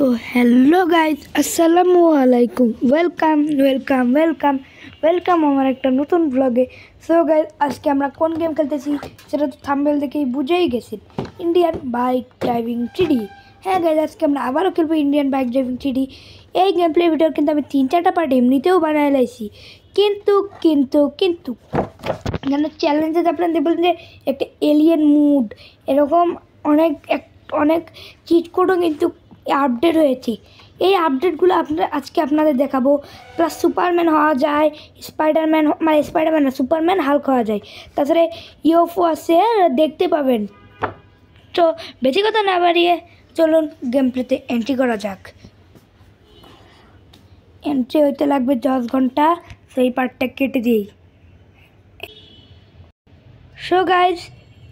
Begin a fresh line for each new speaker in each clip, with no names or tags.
তো hello guys, আসসালামু আলাইকুম। ওয়েলকাম আমার একটা নতুন ব্লগে। সো গাইজ, আজকে আমরা কোন গেম খেলতেছি সেটা তো থাম্বনেল দেখেই বুঝেই গেছি, ইন্ডিয়ান বাইক ড্রাইভিং 3D। হ্যাঁ গাইজ, আজকে আমরা আবারও খেলবো ইন্ডিয়ান বাইক ড্রাইভিং 3D। এই গেম প্লে ভিডিও কিন্তু আমি 3-4টা পার্ট এমনিতেও বানায় লাইছি, কিন্তু যেন চ্যালেঞ্জে আপনারা দেখবেন যে একটা এলিয়েন মুড, এরকম অনেক চিট কোডও কিন্তু আপডেট হয়েছে। এই আপডেটগুলো আজকে আপনাদের দেখাবো। প্লাস সুপারম্যান হওয়া যায়, স্পাইডারম্যান না, সুপারম্যান হাল্ক হওয়া যায়। তাছাড়া ইউএফও আছে, দেখতে পাবেন। তো বেশি কথা না বাড়িয়ে চলুন গেম প্লেতে এন্ট্রি করা যাক। এন্ট্রি হইতে লাগবে 10 ঘন্টা, সেই পার্টটা কেটে দিই। সো গাইজ,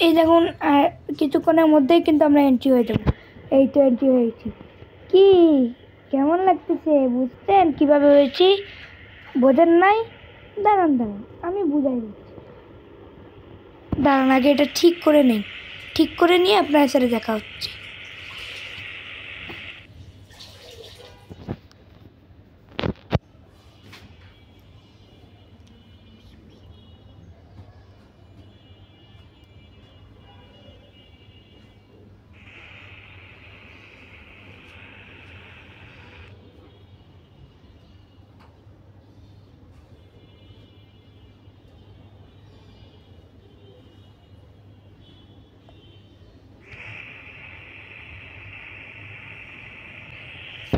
এই দেখুন কিছুক্ষণের মধ্যেই কিন্তু আমরা এন্ট্রি হয়ে যাবো। এই তো এন্ট্রি হয়েছি। কি কেমন লাগতেছে বুঝছেন কিভাবে হয়েছি? বোঝেন নাই? দাঁড়ান আমি বুঝাই দিচ্ছি। দাঁড়ান আগে এটা ঠিক করে নিয়ে আপনার সাথে দেখা হচ্ছে।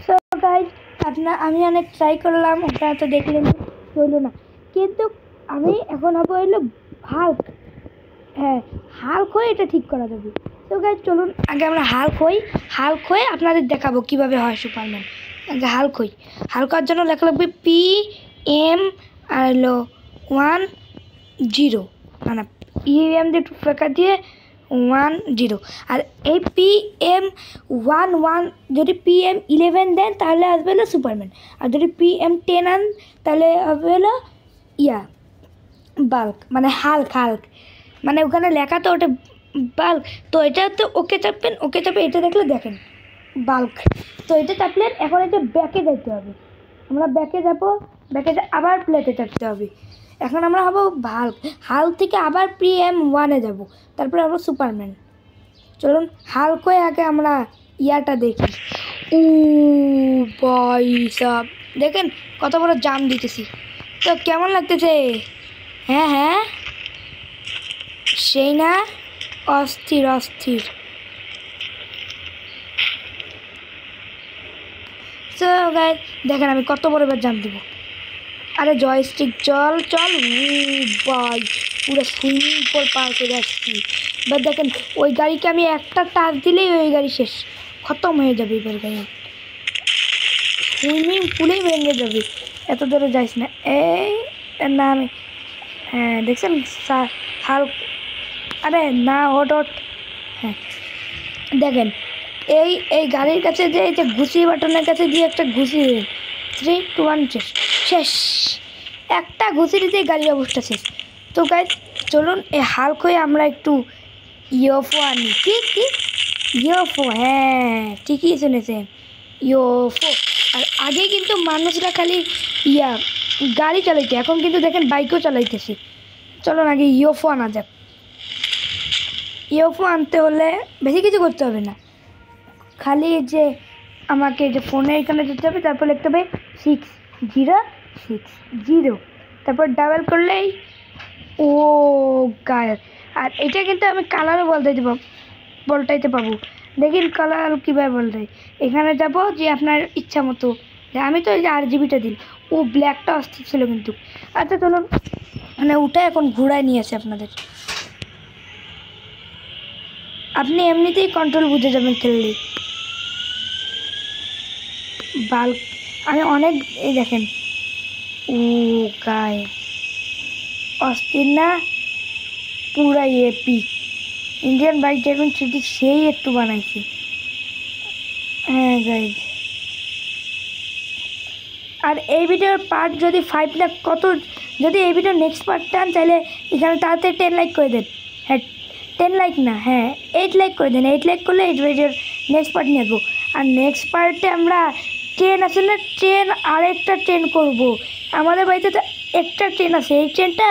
সো গাইজ, আমি অনেক ট্রাই করলাম, আপনারা তো দেখলেন হইল না, কিন্তু আমি এখন হবো হইলো হাল্ক। হ্যাঁ, হাল্ক হয়ে এটা ঠিক করা যাবে। তো গাইজ চলুন আগে আমরা হাল্ক হয়ে আপনাদের দেখাবো কিভাবে হয় সুপারম্যান। আগে হাল্ক হওয়ার জন্য লেখা লাগবে PM আর হলো 10, মানে PM দিয়ে একটু ফাঁকা দিয়ে 10। আর এই PM11 যদি PM11 দেন তাহলে আসবে হলো সুপারম্যান, আর যদি PM10 আন তাহলে হবে হলো বাল্ক, মানে হাল্ক। মানে ওখানে লেখা তো ওটা বাল্ক, তো এটা তো ওকে চাপবেন, এটা দেখলে দেখেন বাল্ক। তো এটা চাপলেন, এখন এটা ব্যাকে যেতে হবে। আমরা ব্যাকে আবার প্লেতে চাপতে হবে। এখন আমরা হবো হাল্ক থেকে আবার PM1-এ যাব, তারপরে আমরা সুপারম্যান। চলুন হাল্ক হয়ে আগে আমরা ইয়াটা দেখি। ভাই সাব, দেখেন কত বড় জাম দিতেছি। তো কেমন লাগতেছে? হ্যাঁ সেই না, অস্থির। সো গাইস, দেখেন আমি কত বড় এবার জাম দিব। আরে জয়স্টিক চল ভাই, পুরো সুইমিং পুল পার করে আসছি। এবার দেখেন ওই গাড়িকে আমি একটা টাচ দিলেই ওই গাড়ি শেষ, খতম হয়ে যাবে। এবার গাড়ি সুইমিং পুলেই ভেঙে যাবে, এত দূরে যাইস না। এই না আমি, হ্যাঁ দেখছেন হাল্ক, আরে না হট। হ্যাঁ দেখেন এই গাড়ির কাছে যে এই যে ঘুষি বাটনের কাছে দিয়ে একটা ঘুষি, 3, 2, 1 শেষ। একটা ঘুষি দিতে গাড়ির অবস্থা শেষ। তো গাইজ চলুন এই হাল্ক হয়ে আমরা একটু ইউএফও আনি। কি ইউএফও? হ্যাঁ ঠিকই শুনেছেন, ইউএফও। আর আগে কিন্তু মানুষরা খালি গাড়ি চালাইতে, এখন কিন্তু দেখেন বাইকও চালাইতেছি। চলুন আগে ইউএফও আনা যাক। ইউএফও আনতে হলে বেশি কিছু করতে হবে না, খালি যে আমাকে যে ফোনে এখানে যেতে হবে, তারপর লিখতে হবে 6060, তারপর ডাবল করলেই ও গায়ে। আর এটা কিন্তু আমি কালারও বলটাইতে পাবো। দেখুন কালার কীভাবে বলতে, এখানে যাব যে আপনার ইচ্ছা মতো। আমি তো এই যে RGBটা দিন, ও ব্ল্যাকটা অস্থির ছিল কিন্তু। আচ্ছা চলুন মানে উঠে এখন ঘুরায় নিয়ে আসে আপনাদের। আপনি এমনিতেই কন্ট্রোল বুঝে যাবেন খেললে। বাল্ক আমি অনেক, এই দেখেন ও গায়ে অস্থির না, পুরাই epic. Indian bike driving 3D সেই একটু বানাইছি। হ্যাঁ গাইজ, আর এই ভিডিওর পার্ট যদি 5 লাখ যদি এই ভিডিওর নেক্সট পার্ট চান তাহলে এখানে তাড়াতাড়ি 10 লাইক করে দেন। হ্যাঁ 10 লাইক না, হ্যাঁ 8 লাইক করে দেন। 8 লাইক করলে এই ভিডিওর নেক্সট পার্ট নিয়ে আসবো। আর নেক্সট পার্টে আমরা ট্রেন আসলে ট্রেন আরেকটা ট্রেন করব। আমাদের বাড়িতে তো একটা ট্রেন আছে, এই ট্রেনটা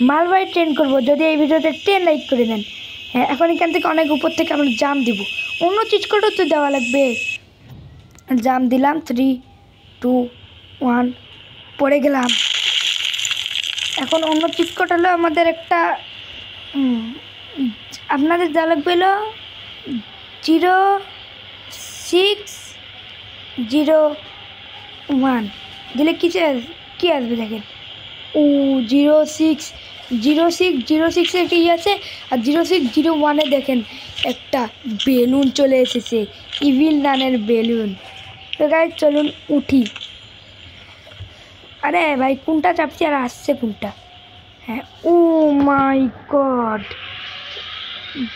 মালবাহী ট্রেন করব। যদি এই ভিডিওতে ট্রেন লাইক করে দেন। হ্যাঁ, এখন এখান থেকে অনেক উপর থেকে আমরা জাম দিব, অন্য চিজ করেও তো দেওয়া লাগবে। জাম দিলাম, 3 2 1 পড়ে গেলাম। এখন অন্য চিট কোড হলো আমাদের একটা আপনাদের যা লাগবে হলো 0601 দিলে কি আসবে দেখেন। 0606 একটা ইয়ে আছে, আর 0601 দেখেন একটা বেলুন চলে এসেছে, ইভিল নানের বেলুন। তো গাইস চলুন উঠি। আরে ভাই কোনটা চাপছি আর আসছে কোনটা? হ্যাঁ, ও মাই গড,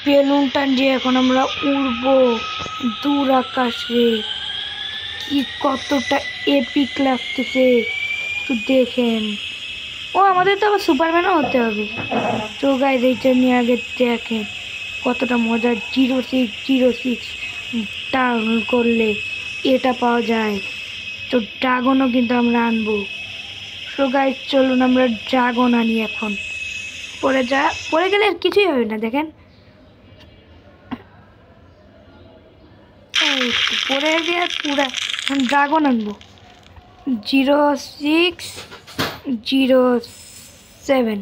বেলুনটা যে এখন আমরা উড়বো দূর আকাশে। কি কতটা এপিক লাগতেছে একটু দেখেন। ও আমাদের তো আবার সুপারম্যানও হতে হবে। তো গাইস এইটা নিয়ে আগে দেখেন কতটা মজা। 0606 ডাউন করলে এটা পাওয়া যায়। তো ড্রাগনও কিন্তু আমরা আনবো। তো গাইস চলুন আমরা ড্রাগন আনি এখন। পরে গেলে আর কিছুই হবে না দেখেন। পরে গিয়ে পুরা ড্রাগন আনবো। 0607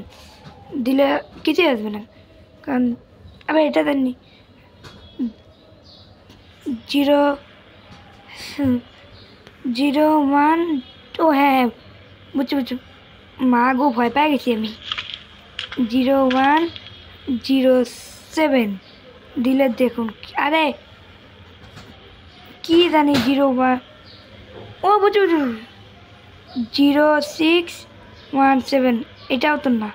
দিলে কিছুই আসবে না, কারণ আবার এটা দেননি। 001 ও হ্যাঁ বুঝছি মা গো ভয় পেয়ে গেছি আমি। 0107 দিলে দেখুন। আরে কি জানি 01 ও বুঝছি 0617 এটাও তো না,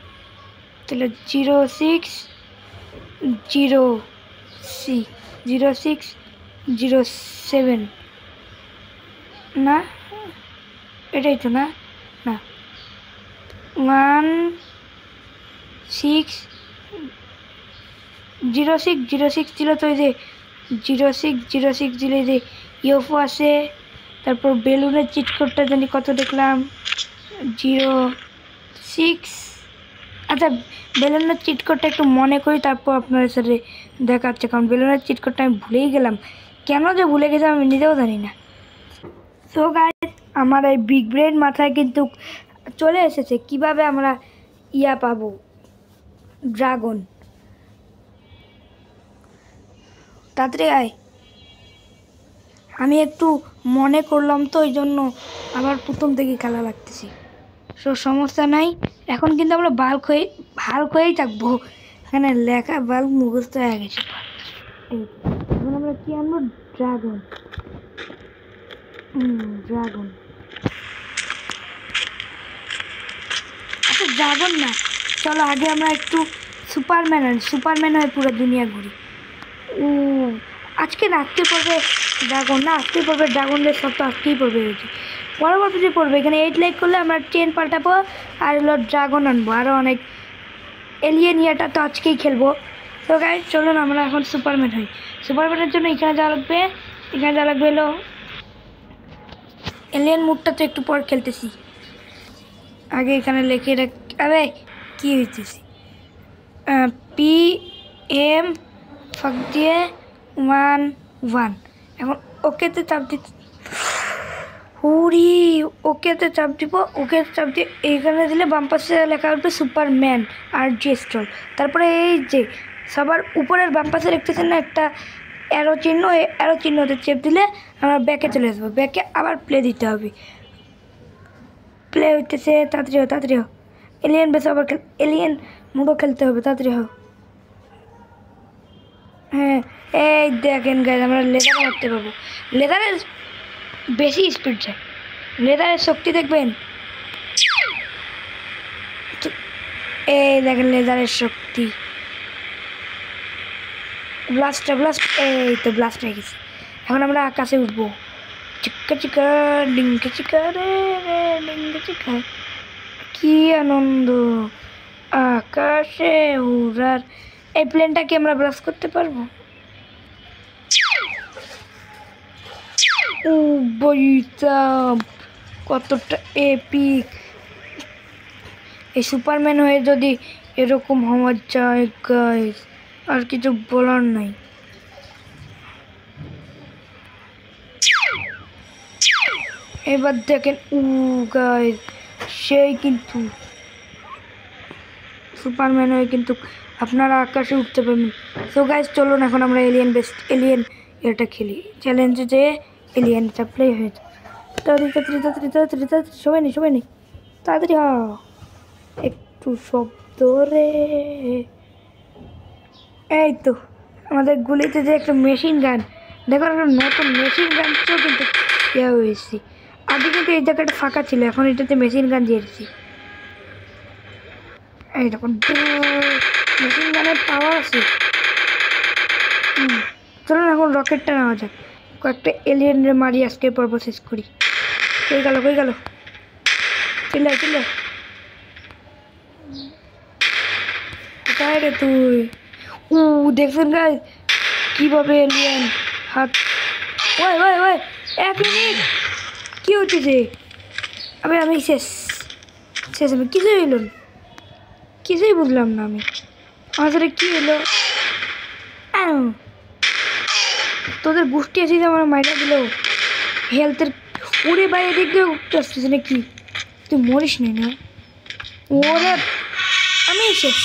তাহলে 0607 না, এটাই তো না, না 1606 ছিল তো। এই যে 0606 দিলে যে ইউএফও আছে, তারপর বেলুনের চিট কোডটা জানি কত দেখলাম 06। আচ্ছা বেলুনের চিট কোডটা একটু মনে করি তারপর আপনাদের সাথে দেখাচ্ছে, কারণ বেলুনের চিট কোডটা আমি ভুলেই গেলাম। কেন যে ভুলে গেছিলাম আমি নিজেও জানি না। সো গাইস আমার এই বিগ ব্রেন মাথায় কিন্তু চলে এসেছে কিভাবে আমরা পাবো ড্রাগন। তাড়াতাড়ি আয়, আমি একটু মনে করলাম তো ওই জন্য আবার প্রথম থেকে খেলা লাগতেছি। সো সমস্যা নাই, এখন কিন্তু আমরা ভাল্ক হয়েই থাকবো। এখানে লেখা বাল্ক মুখস্থ হয়ে গেছে। এখন আমরা কি আনবো? ড্রাগন। ড্রাগন, আচ্ছা ড্রাগন না, চলো আগে আমরা একটু সুপারম্যান হয়ে পুরো দুনিয়া ঘুরি। আজকে রাত্রে পড়বে ড্রাগন, না আজকে পড়বে ড্রাগন রেস, সব তো আজকেই পড়বে হয়েছে। পরবর্তীতে পড়বে এখানে 8 লাইক করলে আমরা ট্রেন পাল্টাবো আর হলো ড্রাগন আনবো, আরও অনেক এলিয়েন ইয়াটা তো আজকেই খেলবো। তো গাইস চলুন আমরা এখন সুপারম্যান হই। সুপারম্যানের জন্য এখানে যা লাগবে হলো এলিয়েন মুডটা তো একটু পর খেলতেছি, আগে এখানে লিখে রাখ। আরে কী হইতেছি, PM ফাঁক দিয়ে 11 এখন ওকেতে চাপ দিতে ওকেতে চাপ দিব। ওকেতে চাপ দিয়ে এইখানে দিলে বাম পাশে লেখা উঠবে সুপারম্যান আর জিস্ট্রল। তারপরে এই যে সবার উপরের বাম পাশে লিখতেছেন না একটা অ্যারো চিহ্ন, এই অ্যারো চিহ্নতে চেপ দিলে আমরা ব্যাকে চলে আসবো। ব্যাকে আবার প্লে দিতে হবে। প্লে হইতেছে, তাড়াতাড়ি হোক। এলিয়েন বেশ আবার এলিয়েন মুডও খেলতে হবে, তাড়াতাড়ি হোক। হ্যাঁ এই দেখেন গাইজ আমরা লেদারে মারতে পারবো। লেদারের বেশি স্পিড যায়, লেদারের শক্তি দেখবেন। এই দেখেন লেদারের শক্তি, ব্লাস্ট এই তো ব্লাস্ট হয়ে গেছে। এখন আমরা আকাশে উঠবো। চিকা ডিঙ্কা চিকা রে ডিঙ্কা চিকা, কি আনন্দ আকাশে উড়ার। এই প্লেনটাকে আমরা ব্লাস্ট করতে পারবো। ও বইতাম, কতটা এপিক! এই সুপারম্যান হয়ে যদি এরকম হওয়া যায় গাইস, আর কিছু বলার নাই। এবার দেখেন গাইস, সেই কিন্তু সুপারম্যান হয়ে কিন্তু আপনারা আকাশে উঠতে পারবেন। সো গাইস চলুন এখন আমরা এলিয়েন এটা খেলি, চ্যালেঞ্জে যে এলিয়েন চাপলেই হয়ে যায়। তাড়াতাড়ি তাড়াতাড়ি তাড়াতাড়ি তাড়াতাড়ি তাড়াতাড়ি, সময় নেই তাড়াতাড়ি। একটু শব্দ রে। এই তো আমাদের গুলিতে যে একটা মেশিন গান, দেখো একটা নতুন মেশিন গানটাও কিন্তু ইয়ে হয়েছি। আগে কিন্তু এই জায়গাটা ফাঁকা ছিল, এখন এটাতে মেশিন গান দিয়েছি। এই দেখুন মেশিন গানের পাওয়ার আছে। চলুন এখন রকেটটা নেওয়া যাক, কয়েকটা এলিয়েনরে মারি আজকে পর্ব শেষ করি। কই গেল চিল্লাই কোথায় রে তুই? দেখছেন গাইস কিভাবে এলিয়েন হাত। ওই 1 মিনিট, কি হচ্ছে? আমি শেষ আমি কিছুই বুঝলাম না। আমি আমার সাথে কি হলো? তোদের গোষ্ঠী আছে যে আমার মাইটা দিল হেলথের উড়ে বাইরে দিক দিয়ে উঠতে আসতেছে নাকি? তুই মরিস নি না? ওরে আমি শেষ।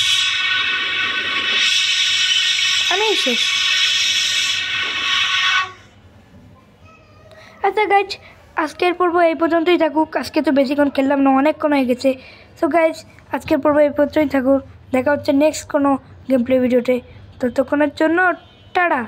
আচ্ছা গাইজ, আজকের পর্ব এই পর্যন্তই থাকুক। আজকে তো বেশিক্ষণ খেললাম না, অনেকক্ষণ হয়ে গেছে। সো গাইজ আজকের পর্ব এই পর্যন্তই থাকুক। দেখা হচ্ছে নেক্সট কোনো গেম প্লে ভিডিওতে। ততক্ষণের জন্য টাটা।